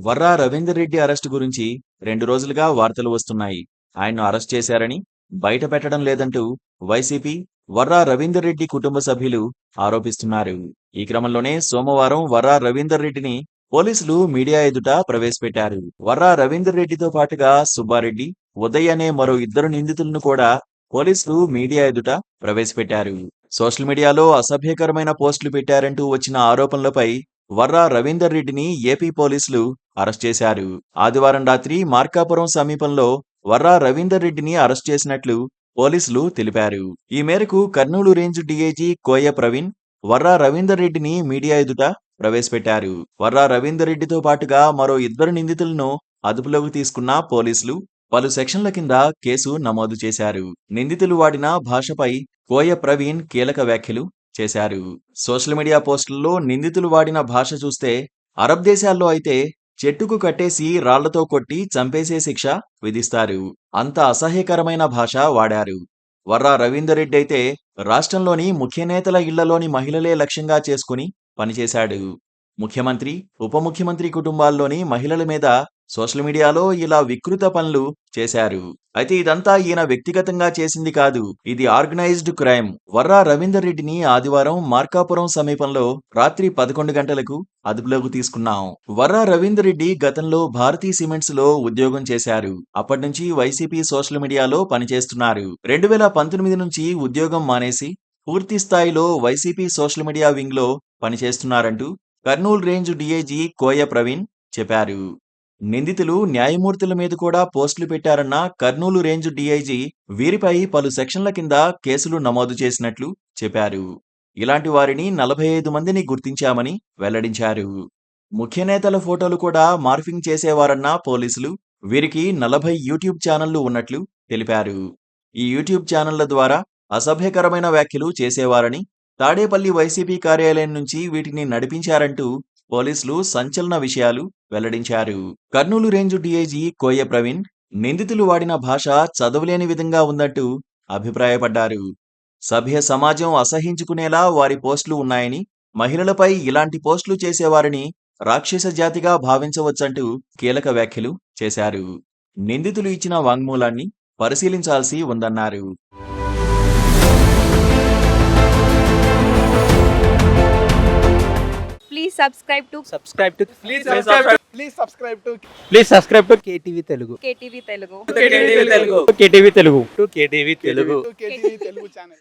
Varra Ravinder Reddy arrest గురించి 2 రోజులుగా వార్తలు వస్తున్నాయి. ఆయన్ను అరెస్ట్ చేశారని, బయట పెట్టడం లేదంటూ వైసీపీ, వర్రా రవీందర్ రెడ్డి కుటుంబ సభ్యులు ఆరోపిస్తున్నారు. ఈ క్రమంలోనే సోమవారం వర్రా రవీందర్ రెడ్డిని పోలీసులు మీడియా ఎదుట ప్రవేశపెట్టారు. వర్రా రవీందర్ రెడ్డితో పాటుగా సుబ్బారెడ్డి, ఉదయ్ అనే మరో 2 నిందితులను కూడా పోలీసులు మీడియా ఎదుట ప్రవేశపెట్టారు. సోషల్ మీడియాలో అసభ్యకరమైన పోస్టులు పెట్టారంటూ వచ్చిన ఆరోపణలపై వర్రా రవీందర్ రెడ్డిని ఏపీ పోలీసులు అరెస్ట్ చేశారు. ఆదివారం రాత్రి మార్కాపురం సమీపంలో వర్రా రవీందర్ రెడ్డిని అరెస్ట్ చేసినట్లు పోలీసులు తెలిపారు. ఈ మేరకు కర్నూలు రేంజ్ డీఐజీ కోయ ప్రవీణ్ వర్రా రవీందర్ రెడ్డిని మీడియా ఎదుట ప్రవేశపెట్టారు. వర్రా రవీందర్ రెడ్డితో పాటుగా మరో 2 నిందితులను అదుపులోకి తీసుకున్న పోలీసులు పలు సెక్షన్ల కింద కేసు నమోదు చేశారు. నిందితులు వాడిన భాషపై కోయ ప్రవీణ్ కీలక వ్యాఖ్యలు చేశారు. సోషల్ మీడియా పోస్టుల్లో నిందితులు వాడిన భాష చూస్తే అరబ్ దేశాల్లో అయితే చెట్టుకు కట్టేసి రాళ్లతో కొట్టి చంపేసే శిక్ష విధిస్తారు. అంత అసహ్యకరమైన భాష వాడారు. వర్రా రవీందర్ రెడ్డి అయితే రాష్ట్రంలోని ముఖ్య నేతల ఇళ్లలోని మహిళలే లక్ష్యంగా చేసుకుని పనిచేశాడు. ముఖ్యమంత్రి, ఉప ముఖ్యమంత్రి కుటుంబాల్లోని మహిళల మీద సోషల్ మీడియాలో ఇలా వికృత పనులు చేశారు. అయితే ఇదంతా ఈయన వ్యక్తిగతంగా చేసింది కాదు, ఇది ఆర్గనైజ్డ్ క్రైమ్. వర్రా రవీందర్ రెడ్డిని ఆదివారం మార్కాపురం సమీపంలో రాత్రి 11 గంటలకు అదుపులోకి తీసుకున్నాం. వర్రా రవీందర్ రెడ్డి గతంలో భారతీ సిమెంట్స్ లో ఉద్యోగం చేశారు. అప్పటి నుంచి వైసీపీ సోషల్ మీడియాలో పనిచేస్తున్నారు. 2019 నుంచి ఉద్యోగం మానేసి పూర్తి స్థాయిలో వైసీపీ సోషల్ మీడియా వింగ్ లో పనిచేస్తున్నారంటూ కర్నూలు రేంజ్ డీఐజీ కోయ ప్రవీణ్ చెప్పారు. నిందితులు న్యాయమూర్తుల మీద కూడా పోస్టులు పెట్టారన్న కర్నూలు రేంజ్ డీఐజీ వీరిపై పలు సెక్షన్ల కింద కేసులు నమోదు చేసినట్లు చెప్పారు. ఇలాంటి వారిని 45 మందిని గుర్తించామని వెల్లడించారు. ముఖ్య నేతల ఫోటోలు కూడా మార్ఫింగ్ చేసేవారన్న పోలీసులు వీరికి 40 యూట్యూబ్ ఛానళ్లు ఉన్నట్లు తెలిపారు. ఈ యూట్యూబ్ ఛానళ్ల ద్వారా అసభ్యకరమైన వ్యాఖ్యలు చేసేవారని, తాడేపల్లి వైసీపీ కార్యాలయం నుంచి వీటిని నడిపించారంటూ పోలీసులు సంచలన విషయాలు వెల్లడించారు. కర్నూలు రేంజ్ డీఐజీ కోయ ప్రవీణ్ నిందితులు వాడిన భాష చదవలేని విధంగా ఉందంటూ అభిప్రాయపడ్డారు. సభ్య సమాజం అసహించుకునేలా వారి పోస్టులు ఉన్నాయని, మహిళలపై ఇలాంటి పోస్టులు చేసేవారిని రాక్షస జాతిగా భావించవచ్చంటూ కీలక వ్యాఖ్యలు చేశారు. నిందితులు ఇచ్చిన వాంగ్మూలాన్ని పరిశీలించాల్సి ఉందన్నారు. Please subscribe to KTV Telugu. KTV Telugu. KTV Telugu. KTV Telugu. KTV Telugu. KTV Telugu channel.